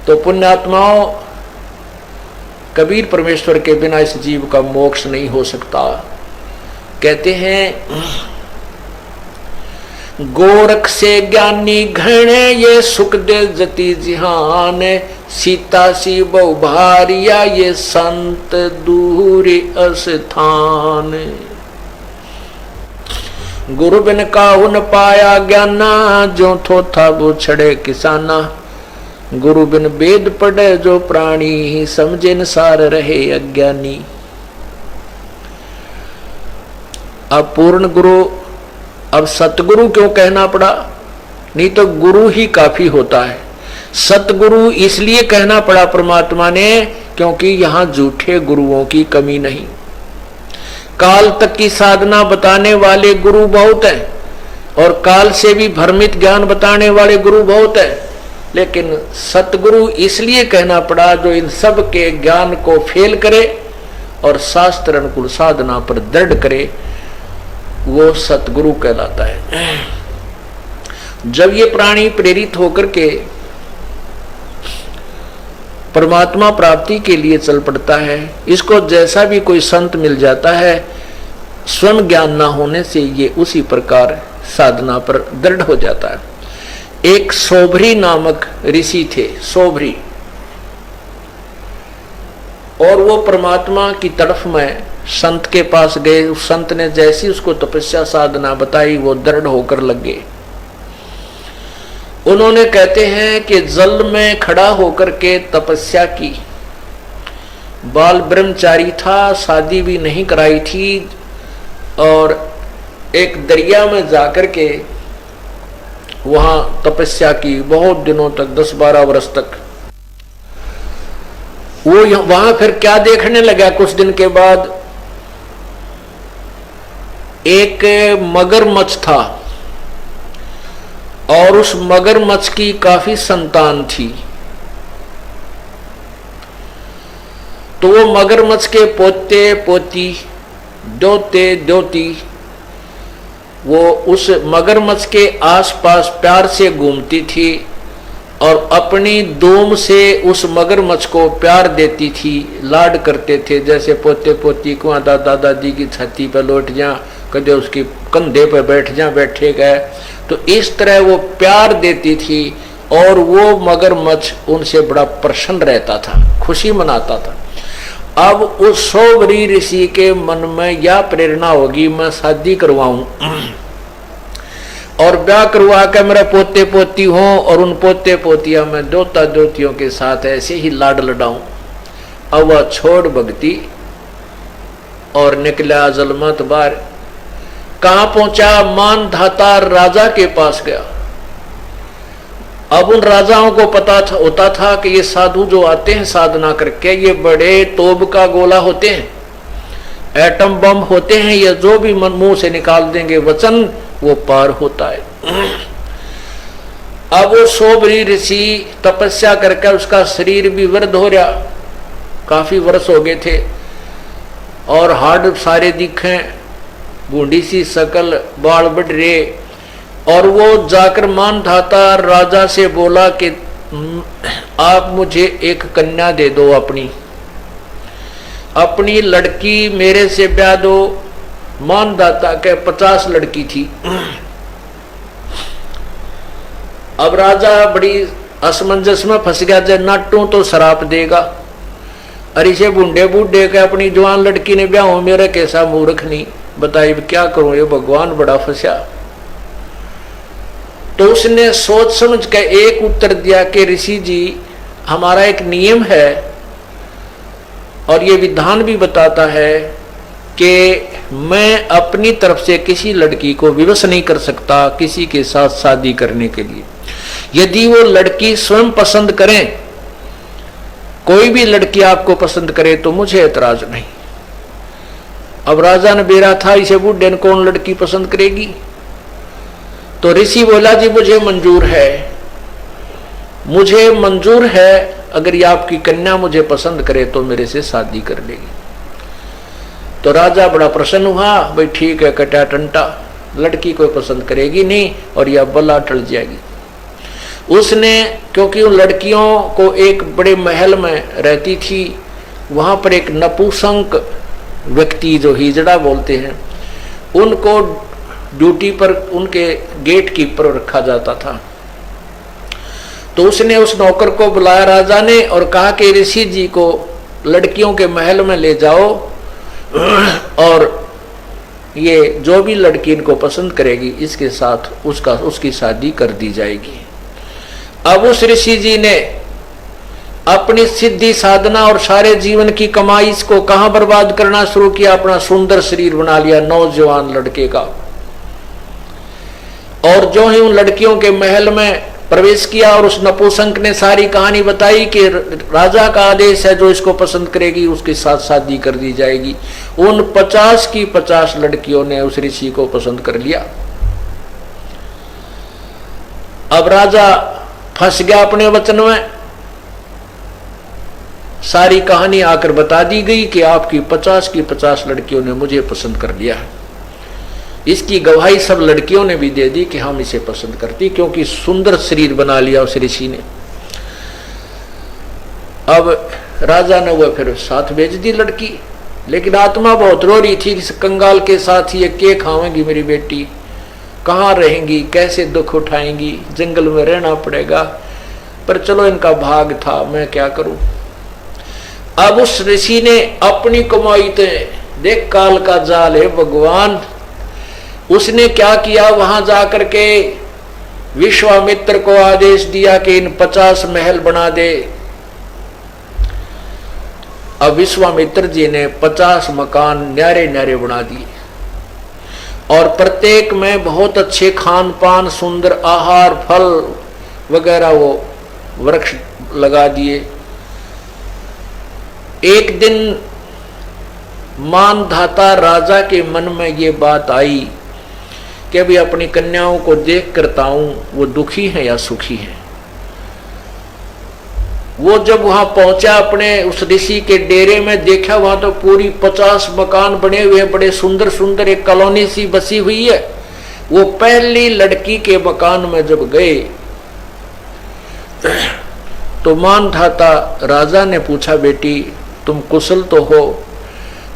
तो पुण्यात्माओं, कबीर परमेश्वर के बिना इस जीव का मोक्ष नहीं हो सकता। कहते हैं गोरख से ज्ञानी घणे ये सुख दे जति जिहान, सीता सी बहु भारिया ये संत दूरी अस्थान। गुरु बिन काहू न पाया ज्ञाना, जो थो था वो छड़े किसाना। गुरु बिन वेद पढ़े जो प्राणी, समझे न सार रहे अज्ञानी। अब पूर्ण गुरु, अब सतगुरु क्यों कहना पड़ा? नहीं तो गुरु ही काफी होता है। सतगुरु इसलिए कहना पड़ा परमात्मा ने क्योंकि यहां झूठे गुरुओं की कमी नहीं। काल तक की साधना बताने वाले गुरु बहुत हैं और काल से भी भ्रमित ज्ञान बताने वाले गुरु बहुत हैं, लेकिन सतगुरु इसलिए कहना पड़ा जो इन सब के ज्ञान को फेल करे और शास्त्र अनुकूल साधना पर दृढ़ करे, वो सतगुरु कहलाता है। जब ये प्राणी प्रेरित होकर के परमात्मा प्राप्ति के लिए चल पड़ता है, इसको जैसा भी कोई संत मिल जाता है, स्वयं ज्ञान ना होने से ये उसी प्रकार साधना पर दृढ़ हो जाता है। एक सोभरी नामक ऋषि थे, सोभरी, और वो परमात्मा की तरफ में संत के पास गए। उस संत ने जैसी उसको तपस्या साधना बताई, वो दृढ़ होकर लग गए। उन्होंने कहते हैं कि जल में खड़ा होकर के तपस्या की। बाल ब्रह्मचारी था, शादी भी नहीं कराई थी, और एक दरिया में जाकर के वहां तपस्या की बहुत दिनों तक, 10-12 वर्ष तक। वो वहां फिर क्या देखने लगा, कुछ दिन के बाद एक मगरमच्छ था और उस मगरमच्छ की काफी संतान थी। तो वो मगरमच्छ के पोते पोती, दोते दोती, वो उस मगरमच्छ के आसपास प्यार से घूमती थी और अपनी दूम से उस मगरमच्छ को प्यार देती थी, लाड करते थे। जैसे पोते पोती को दादा दादी की छाती पर लौट जा, कदे उसकी कंधे पर बैठ जा, बैठे गए, तो इस तरह वो प्यार देती थी और वो मगरमच्छ उनसे बड़ा प्रसन्न रहता था, खुशी मनाता था। अब उस सोवरी ऋषि के मन में यह प्रेरणा होगी, मैं शादी करवाऊं और ब्याह करवा के मेरे पोते पोती हों और उन पोते पोतियां में दोता दोतियों के साथ ऐसे ही लाड लडाऊं। अब वह छोड़ भक्ति और निकला जलमत बार। कहां पहुंचा? मानधाता राजा के पास गया। अब उन राजाओं को पता होता था कि ये साधु जो आते हैं साधना करके, ये बड़े तोब का गोला होते हैं, एटम बम होते हैं, ये जो भी मुंह से निकाल देंगे वचन वो पार होता है। अब वो सोबरी ऋषि तपस्या करके उसका शरीर भी वृद्ध हो रहा, काफी वर्ष हो गए थे, और हाड़ सारे दिखे, बूढ़ी सी शकल, बाल बढ़ रहे। और वो जाकर मानधाता राजा से बोला कि आप मुझे एक कन्या दे दो, अपनी लड़की मेरे से ब्याह दो। मानधाता के 50 लड़की थी। अब राजा बड़ी असमंजस में फंस गया, जब नाटू तो शराप देगा, अरे से बूढ़े बूढ़े के अपनी जवान लड़की ने ब्याह हो, मेरा कैसा मूर्ख नहीं, बताइए क्या करूं, ये भगवान बड़ा फंसा। तो उसने सोच समझ के एक उत्तर दिया कि ऋषि जी, हमारा एक नियम है और ये विधान भी बताता है कि मैं अपनी तरफ से किसी लड़की को विवश नहीं कर सकता किसी के साथ शादी करने के लिए। यदि वो लड़की स्वयं पसंद करें, कोई भी लड़की आपको पसंद करे तो मुझे ऐतराज नहीं। अब राजा ने बेरा था, इसे बूढ़े ने कौन लड़की पसंद करेगी? तो ऋषि बोला, जी मुझे मंजूर है, अगर ये आपकी कन्या मुझे पसंद करे तो मेरे से शादी कर लेगी। तो राजा बड़ा प्रसन्न हुआ, भाई ठीक है, कटा टंटा, लड़की कोई पसंद करेगी नहीं और यह बला टल जाएगी। उसने, क्योंकि उन लड़कियों को एक बड़े महल में रहती थी, वहां पर एक नपुंसक व्यक्ति जो हिजड़ा बोलते हैं, उनको ड्यूटी पर उनके गेट कीपर रखा जाता था। तो उसने उस नौकर को बुलाया राजा ने और कहा कि ऋषि जी को लड़कियों के महल में ले जाओ और ये जो भी लड़की इनको पसंद करेगी इसके साथ उसकी शादी कर दी जाएगी। अब उस ऋषि जी ने अपनी सिद्धि साधना और सारे जीवन की कमाई इसको कहां बर्बाद करना शुरू किया, अपना सुंदर शरीर बना लिया नौजवान लड़के का। और जो ही उन लड़कियों के महल में प्रवेश किया और उस नपुंसक ने सारी कहानी बताई कि राजा का आदेश है, जो इसको पसंद करेगी उसके साथ शादी कर दी जाएगी। उन 50 की 50 लड़कियों ने उस ऋषि को पसंद कर लिया। अब राजा फंस गया अपने वचन में। सारी कहानी आकर बता दी गई कि आपकी 50 की 50 लड़कियों ने मुझे पसंद कर लिया है। इसकी गवाही सब लड़कियों ने भी दे दी कि हम इसे पसंद करती, क्योंकि सुंदर शरीर बना लिया उस ऋषि ने। अब राजा ने वो फिर साथ भेज दी लड़की, लेकिन आत्मा बहुत रो रही थी, इस कंगाल के साथ ये के खावेंगी मेरी बेटी, कहाँ रहेंगी, कैसे दुख उठाएंगी, जंगल में रहना पड़ेगा। पर चलो इनका भाग था, मैं क्या करूं। अब उस ऋषि ने अपनी कमाई थे, देख काल का जाल है भगवान, उसने क्या किया, वहां जाकर के विश्वामित्र को आदेश दिया कि इन 50 महल बना दे। अब विश्वामित्र जी ने 50 मकान न्यारे न्यारे बना दिए और प्रत्येक में बहुत अच्छे खान पान, सुंदर आहार, फल वगैरह वो वृक्ष लगा दिए। एक दिन मानधाता राजा के मन में ये बात आई कि अभी अपनी कन्याओं को देख करता हूं वो दुखी है या सुखी है। वो जब वहां पहुंचा अपने उस ऋषि के डेरे में, देखा वहां तो पूरी 50 मकान बने हुए, बड़े सुंदर सुंदर, एक कॉलोनी सी बसी हुई है। वो पहली लड़की के मकान में जब गए तो मानधाता राजा ने पूछा, बेटी तुम कुशल तो हो?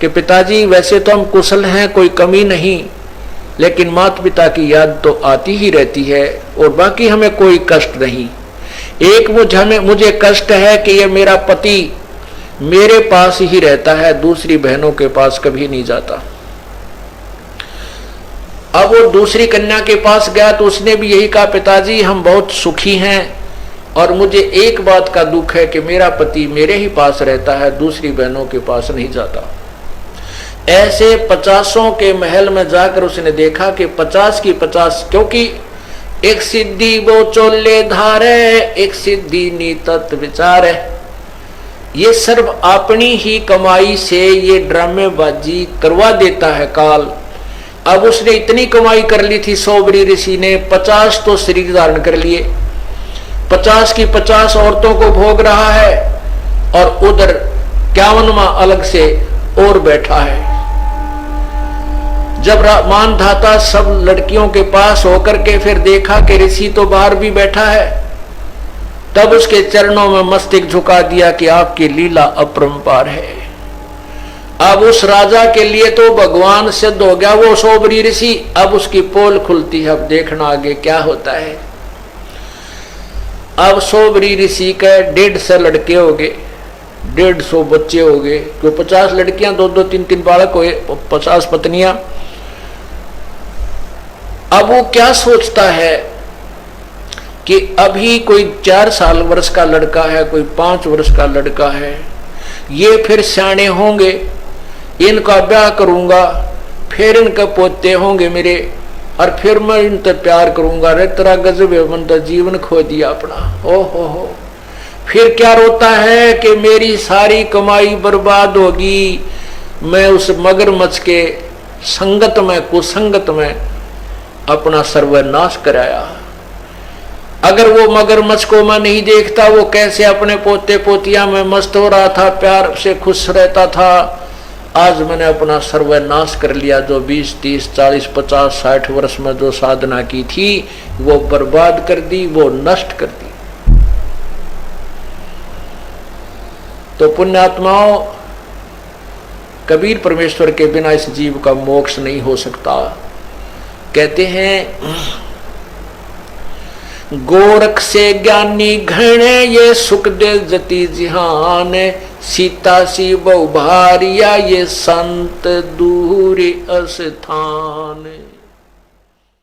कि पिताजी वैसे तो हम कुशल हैं, कोई कमी नहीं, लेकिन माता पिता की याद तो आती ही रहती है और बाकी हमें कोई कष्ट नहीं। एक मुझे कष्ट है कि ये मेरा पति मेरे पास ही रहता है, दूसरी बहनों के पास कभी नहीं जाता। अब वो दूसरी कन्या के पास गया तो उसने भी यही कहा, पिताजी हम बहुत सुखी हैं और मुझे एक बात का दुख है कि मेरा पति मेरे ही पास रहता है, दूसरी बहनों के पास नहीं जाता। ऐसे 50 के महल में जाकर उसने देखा कि 50 की 50, क्योंकि एक सिद्धि वो चोले धारे, एक सिद्धि नीतत विचार है, ये सर्व अपनी ही कमाई से ये ड्रामेबाजी करवा देता है काल। अब उसने इतनी कमाई कर ली थी, सोबरी ऋषि ने 50 तो शरीर धारण कर लिए, 50 की 50 औरतों को भोग रहा है और उधर 51वां अलग से और बैठा है। जब मानधाता सब लड़कियों के पास होकर के फिर देखा कि ऋषि तो बाहर भी बैठा है, तब उसके चरणों में मस्तक झुका दिया कि आपकी लीला अपरंपार है। अब उस राजा के लिए तो भगवान सिद्ध हो गया वो सोबरी ऋषि। अब उसकी पोल खुलती है, अब देखना आगे क्या होता है। अब सोबरी ऋषि के 150 लड़के हो गए, 150 बच्चे हो गए, क्यों 50 लड़कियां, 2-2, 3-3 बालक हुए, 50 पत्नियां। अब वो क्या सोचता है कि अभी कोई 4 साल वर्ष का लड़का है, कोई 5 वर्ष का लड़का है, ये फिर सियाने होंगे, इनका ब्याह करूंगा, फिर इनके पोते होंगे मेरे, और फिर मैं इनसे प्यार करूंगा। रे तेरा गजब है, मन तो जीवन खो दिया अपना। ओ हो, फिर क्या रोता है कि मेरी सारी कमाई बर्बाद होगी, मैं उस मगरमच्छ के संगत में, कुसंगत में अपना सर्वनाश कराया। अगर वो मगरमच्छ को मैं नहीं देखता, वो कैसे अपने पोते पोतियां में मस्त हो रहा था, प्यार से खुश रहता था, आज मैंने अपना सर्वनाश कर लिया। जो 20, 30, 40, 50, 60 वर्ष में जो साधना की थी वो बर्बाद कर दी, वो नष्ट कर दी। तो पुण्यात्माओं, कबीर परमेश्वर के बिना इस जीव का मोक्ष नहीं हो सकता। कहते हैं गोरख से ज्ञानी घणे ये सुख दे जति जिहान, सीता सी बहु भारिया ये संत दूर अस्थान।